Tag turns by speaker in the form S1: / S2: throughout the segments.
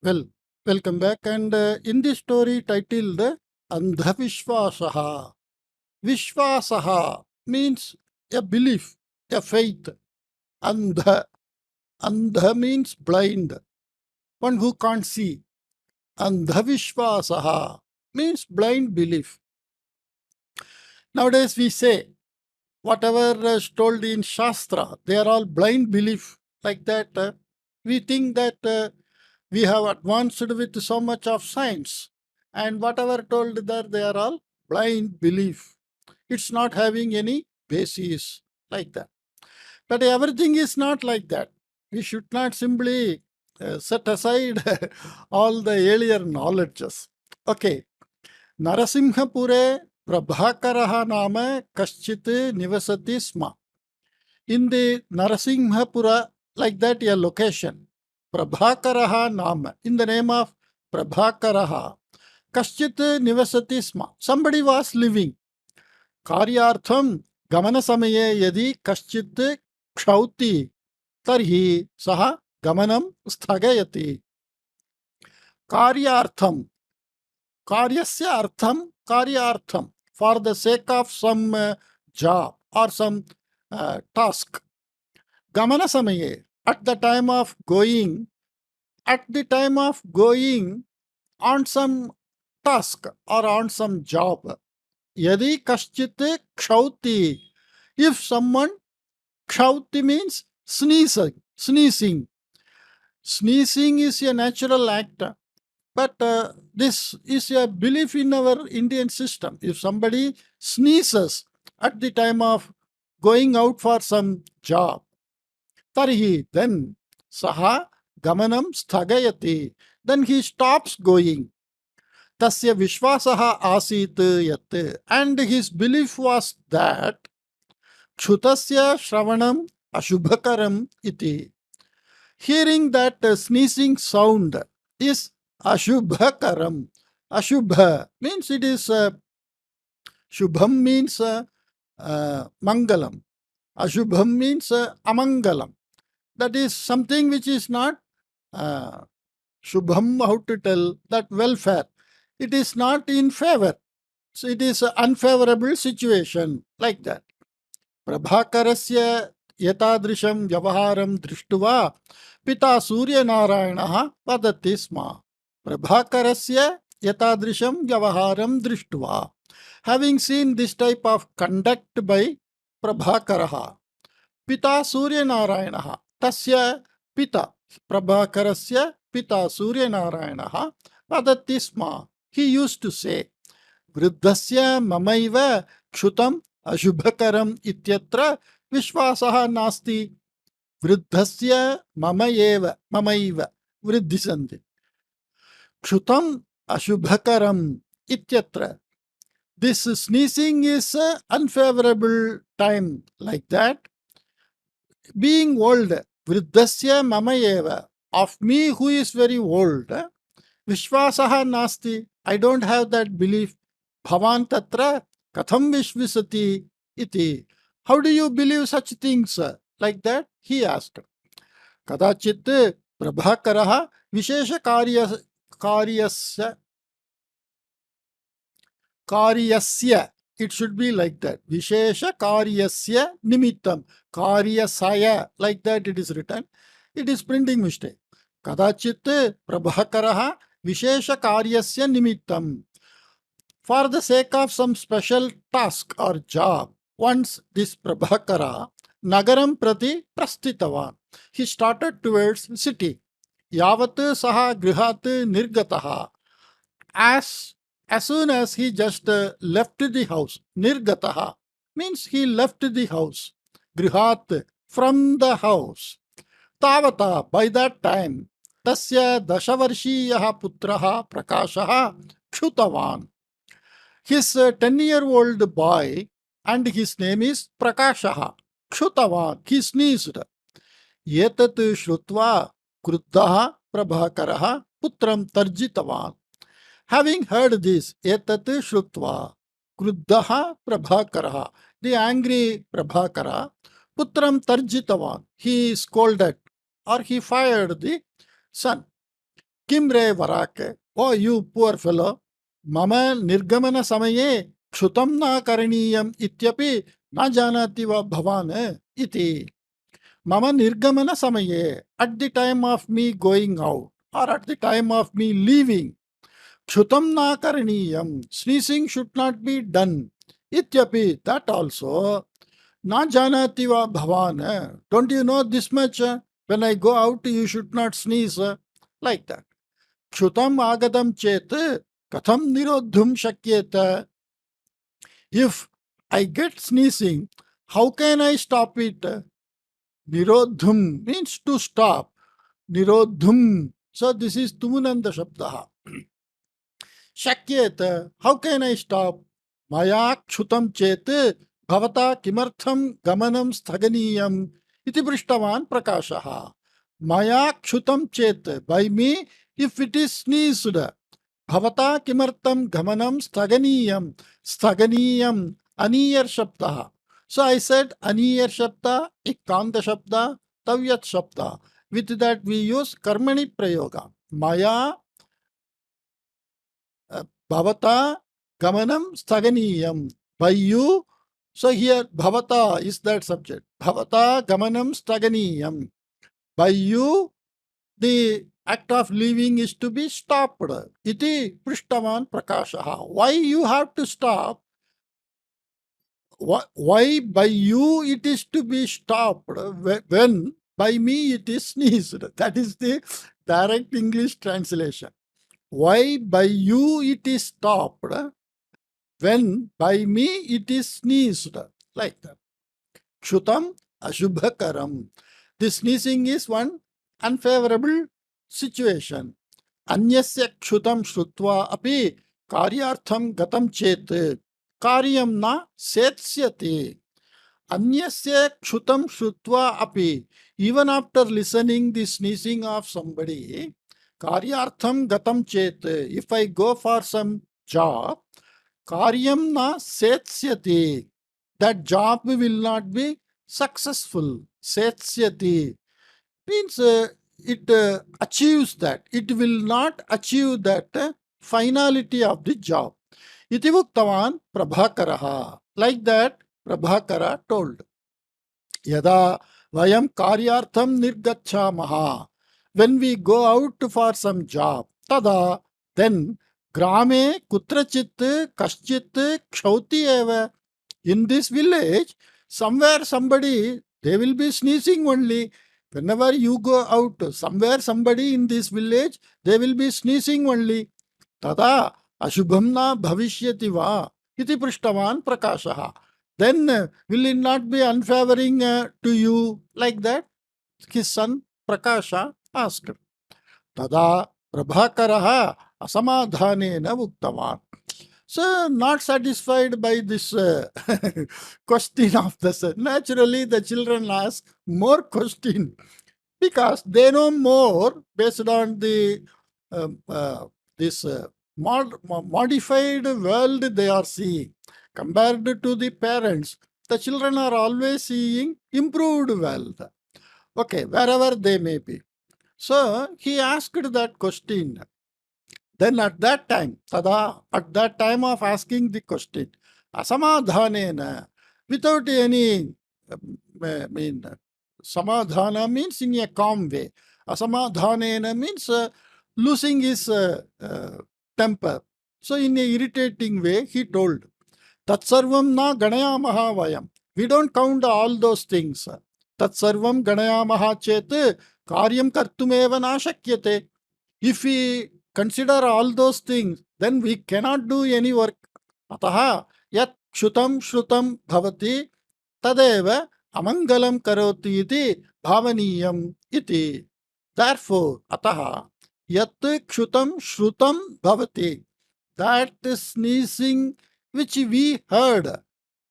S1: Well, welcome back. And in this story titled Andha Vishwasaha. Vishwasaha means a belief, a faith. Andha. Andha means blind, one who can't see. Andha Vishwasaha means blind belief. Nowadays we say whatever is told in Shastra, they are all blind belief. Like that, we think that we have advanced with so much of science, and whatever told there, they are all blind belief. It's not having any basis like that. But everything is not like that. We should not simply set aside all the earlier knowledges. Okay. Narasimhapure Prabhakaraha Nama Kaschit Nivasati Sma. In the Narasimhapura, like that, a location, Prabhakaraha Nama, in the name of Prabhakaraha, Kaschit Nivasati Sma. Somebody was living. Karyartham Gamanasamaye Yadi Kaschit Kshauti Tarhi Saha Gamanam Sthagayati. Karyartham. Karyasya artham, karyartham, for the sake of some job or some task. Gamana samaye, at the time of going on some task or on some job. Yadi kaschit kshauti, if someone, kshauti means sneezing. Sneezing is a natural act. But this is a belief in our Indian system. If somebody sneezes at the time of going out for some job, tarhi, then saha gamanam sthagayati, then he stops going. Tasya vishwasaha asit yat, and his belief was that kshutasya shravanam ashubhakaram iti. Hearing that sneezing sound is Ashubhakaram. Ashubha means it is Shubham means Mangalam. Ashubham means Amangalam. That is something which is not Shubham, how to tell, that welfare. It is not in favor. So it is an unfavorable situation, like that. Prabhakarasya yatadrisham vyavaharam drishtva pita Surya Narayana vadati sma. Prabhakarasya yatadrisham vyavaharam drishtva. Having seen this type of conduct by Prabhakaraha, Pita Surya Narayana, tasya Pita, Prabhakarasya Pita Surya Narayana vadati sma. He used to say, Vriddhasya mamaiva kshutam ashubhakaram ityatra vishwasaha nasti. Vriddhasya mamaiva vriddhisanti. Kshutam ashubhakaram ityatra. This sneezing is an unfavorable time, like that. Being old, vriddhasya mamayeva, of me who is very old, vishwasaha nasti, I don't have that belief. Bhavan tatra katham vishvisati iti. How do you believe such things? Like that, he asked. Kadachit Prabhakaraha Vishesha Karyasya. It should be like that. Vishesha Karyasya Nimittam. Karyasaya. Like that it is written. It is printing mistake. Kadachit Prabhakaraha Vishesha Karyasya Nimittam. For the sake of some special task or job, once this Prabhakara Nagaram Prati Prasthitavan. He started towards city. Yavat saha grihat nirgataha. As soon as he just left the house, nirgataha means he left the house. Grihat, from the house. Tavata, by that time, tasya dashavarshiyaha putraha prakashaha kshutavan. His 10-year-old boy, and his name is Prakashaha. Kshutavan, he sneezed. Yetat shrutva kruddha prabhakaraha putram tarjitavan. Having heard this, etat shrutva kruddha prabhakaraha, the angry Prabhakara, putram tarjitavan, he scolded or he fired the son. Kim re varak? Oh, you poor fellow. Mama nirgamana samaye kshutam na karaniyam ityapi na janati va bhavan iti. Mama nirgamana samaye, at the time of me going out or at the time of me leaving, kshutam na karaniyam, sneezing should not be done. Ityapi, that also. Na janati va bhavan. Don't you know this much? When I go out, you should not sneeze. Like that. Kshutam agadam chet katham nirodhum shakyeta. If I get sneezing, how can I stop it? Nirodhum means to stop. Nirodhum. So this is Tumunanda Shabdaha. Shakyeta. How can I stop? Maya kshutam chet bhavata kimartham gamanam sthaganiyam iti prishtavan prakashaha. Maya kshutam chet. By me, if it is sneezed, bhavata kimartam gamanam sthaganiyam. Sthaganiyam. Aniyar shabda. So I said aniyar shabda, ikanda shabda, tavyat shabda. With that we use karmani prayoga. Maya bhavata gamanam sthaganiyam. By you. So here bhavata is that subject. Bhavata gamanam sthaganiyam. By you the act of leaving is to be stopped. Iti prishtavan prakashaha. Why you have to stop? Why by you it is to be stopped when by me it is sneezed? That is the direct English translation. Why by you it is stopped when by me it is sneezed? Like that. Kshutam ashubhakaram. This sneezing is one unfavorable situation. Anyasya kshutam shrutva api karyartham gatam chet karyam na setsyate. Anyasya kshutam shrutva api. Even after listening the sneezing of somebody, karyartham gatam chet. If I go for some job, karyam na setsyate. That job will not be successful. Setsyate means it achieves that. It will not achieve that finality of the job. Iti uktavan Prabhakaraha. Like that, Prabhakara told. Yada vayam karyartham nirgachamaha. When we go out for some job, tada, then grame kutrachit kaschit kshauti eva. In this village, somewhere somebody, they will be sneezing only. Whenever you go out, somewhere somebody in this village, they will be sneezing only. Tada ashubham na bhavishyati va iti prishtavan prakashaha. Then will it not be unfavoring to you? Like that, his son Prakasha asked. Tada Prabhakaraha asamadhanena uktavan. So, not satisfied by this question of the son, naturally the children ask more question because they know more based on the this modified world they are seeing. Compared to the parents, the children are always seeing improved world. Okay, wherever they may be. So, he asked that question. Then at that time, tada, at that time of asking the question, asamadhanena, without any, samadhana means in a calm way. Asamadhanena means losing his temper. So in a irritating way, he told, Tatsarvam na ganayamaha vayam. We don't count all those things. Tatsarvam ganayamaha chet karyam kartumeva na shakyate. If we consider all those things, then we cannot do any work. Ataha yat kshutam shrutam bhavati tadeva amangalam karoti iti bhavaniyam iti. Therefore, ataha yat kshutam shrutam bhavati. That sneezing which we heard,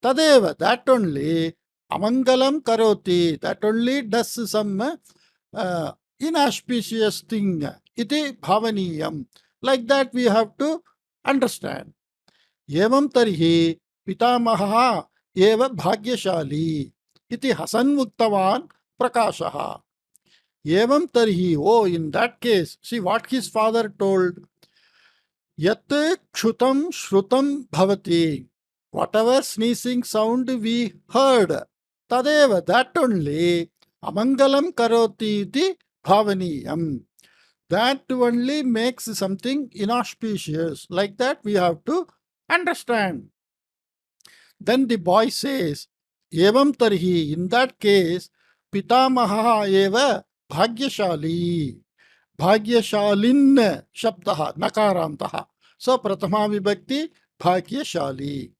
S1: tadeva, that only amangalam karoti, that only does some inauspicious thing. Iti bhavaniyam. Like that we have to understand. Evam tarhi pitamaha eva bhagyashali. Iti hasan muktavan prakashaha. Evam tarhi, oh, in that case, see what his father told. Yat kshutam shrutam bhavati. Whatever sneezing sound we heard, tadeva, that only, amangalam karoti iti bhavaniyam. That only makes something inauspicious. Like that, we have to understand. Then the boy says, Evam tarhi, in that case, pitamaha eva bhagyashali. Bhagyashalin shabdaha, nakarantaha. So, Prathama Vibhakti, Bhagyashali.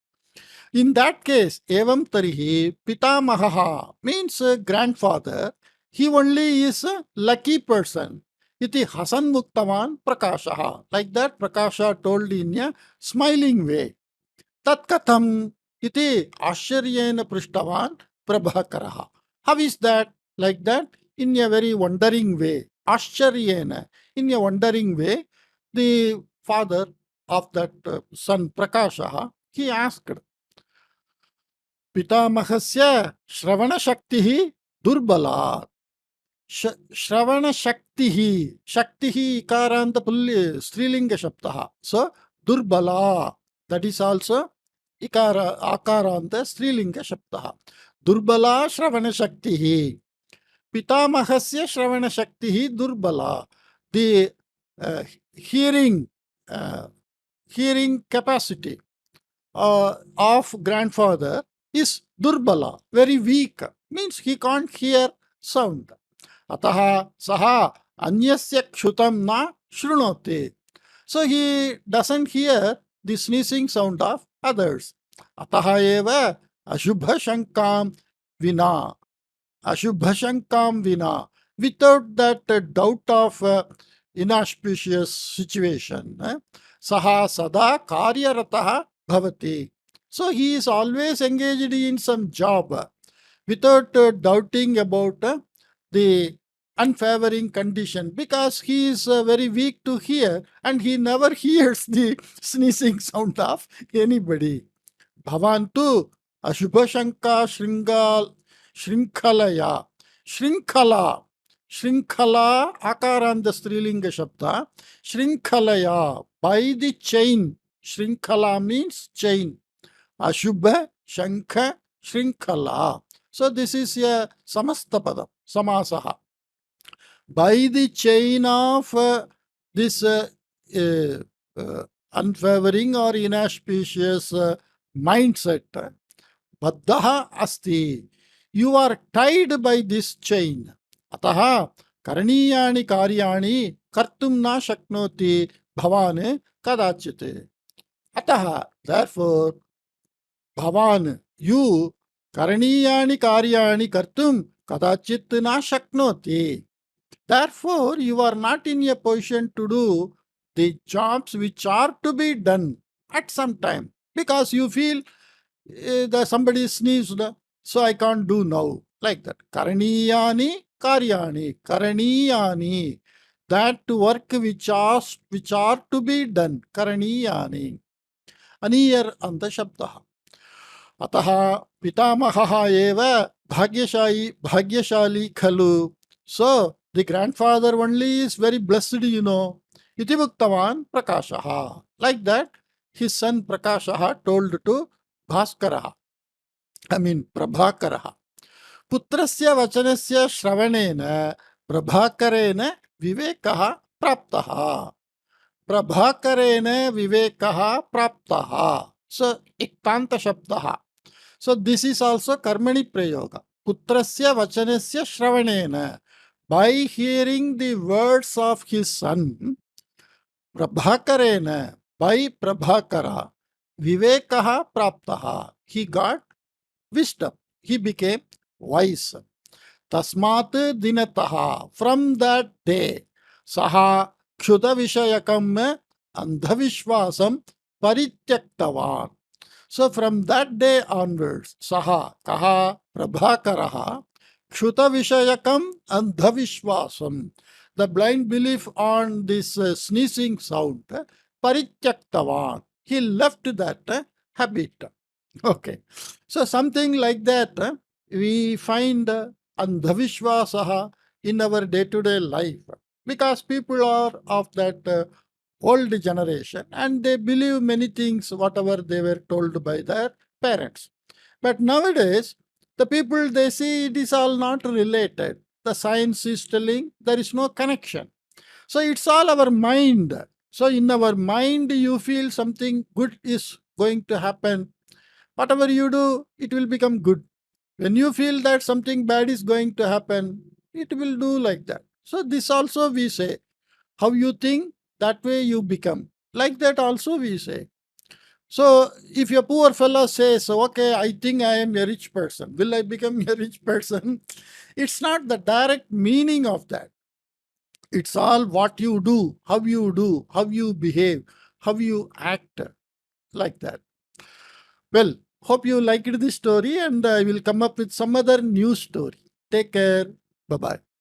S1: In that case, Evam Tarihi, Pitamaha means grandfather. He only is a lucky person. Iti Hasan Muktavan Prakashaha. Like that, Prakasha told in a smiling way. Tatkatham iti Asharyena Prishtavan Prabhakaraha. How is that? Like that, in a very wondering way. Asharyena, in a wondering way, the father of that son Prakashaha, he asked, Pitamahasya Shravana Shaktihi Durbala. Shravana Shaktihi Ikaranta Pulli Strilinga Shabdaha. So, Durbala, that is also Akaranta Strilinga Shabdaha. Durbala Shravana Shaktihi. Pitamahasya Shravana Shaktihi Durbala. The uh, hearing, uh, hearing capacity of grandfather is durbala, very weak, means he can't hear sound. Ataha saha anyasya kshutam na shrunoti. So he doesn't hear the sneezing sound of others. Ataha eva ashubha shankam vina. Ashubha shankam vina. Without that doubt of inauspicious situation. Saha sada karyarataha bhavati. So he is always engaged in some job without doubting about the unfavoring condition, because he is very weak to hear and he never hears the sneezing sound of anybody. Bhavantu Ashubhashanka Shrinkhalaya. Shrinkhala. Shrinkhala Akaranda Strilinga Shabda. Shrinkhalaya. By the chain. Shrinkhala means chain. Ashubha Shankha Shrinkhala. So this is a Samastapada, Samasaha. By the chain of this unfavoring or inauspicious mindset, Baddhaha asti. You are tied by this chain. Ataha karaniyani karyani kartum na shaknoti bhavan kadachite. Ataha, therefore, bhavan, you, karaniyani karyani kartum kadachit na shaknoti. Therefore, you are not in a position to do the jobs which are to be done at some time, because you feel that somebody sneezed, so I can't do now. Like that. Karaniyani karyani. Karaniyani. That work which are to be done. Karaniyani. Aniyar anta shabdaha. Ataha pitamaha eva bhagyashali khalu. So, the grandfather only is very blessed, Iti muktavan Prakashaha. Like that, his son Prakashaha told to Bhaskaraha. Prabhakaraha. Putrasya vachanasya shravanena Prabhakarena vivekaha praptaha. Prabhakarena vivekaha praptaha. So, iktanta shabdaha. So, this is also karmani prayoga. Putrasya vachanasya shravanena. By hearing the words of his son, Prabhakarena, by Prabhakara, Vivekaha Praptaha, he got wisdom. He became wise. Tasmat dinataha, from that day, Saha Kshuda Vishayakam Andhavishwasam Parityaktavan. So from that day onwards, Saha, Kaha, Prabhakaraha, Kshuta Vishayakam Andhavishwasam, the blind belief on this sneezing sound, Parityaktavan, he left that habit. Okay. So something like that we find Andhavishwasaha in our day-to-day life, because people are of that old generation and they believe many things whatever they were told by their parents. But nowadays, the people, they see it is all not related. The science is telling there is no connection. So it's all our mind. So in our mind, you feel something good is going to happen. Whatever you do, it will become good. When you feel that something bad is going to happen, it will do like that. So this also we say, how you think, that way you become. Like that also we say. So if a poor fellow says, okay, I think I am a rich person, will I become a rich person? It's not the direct meaning of that. It's all what you do, how you behave, how you act, like that. Well, hope you liked this story and I will come up with some other new story. Take care. Bye bye.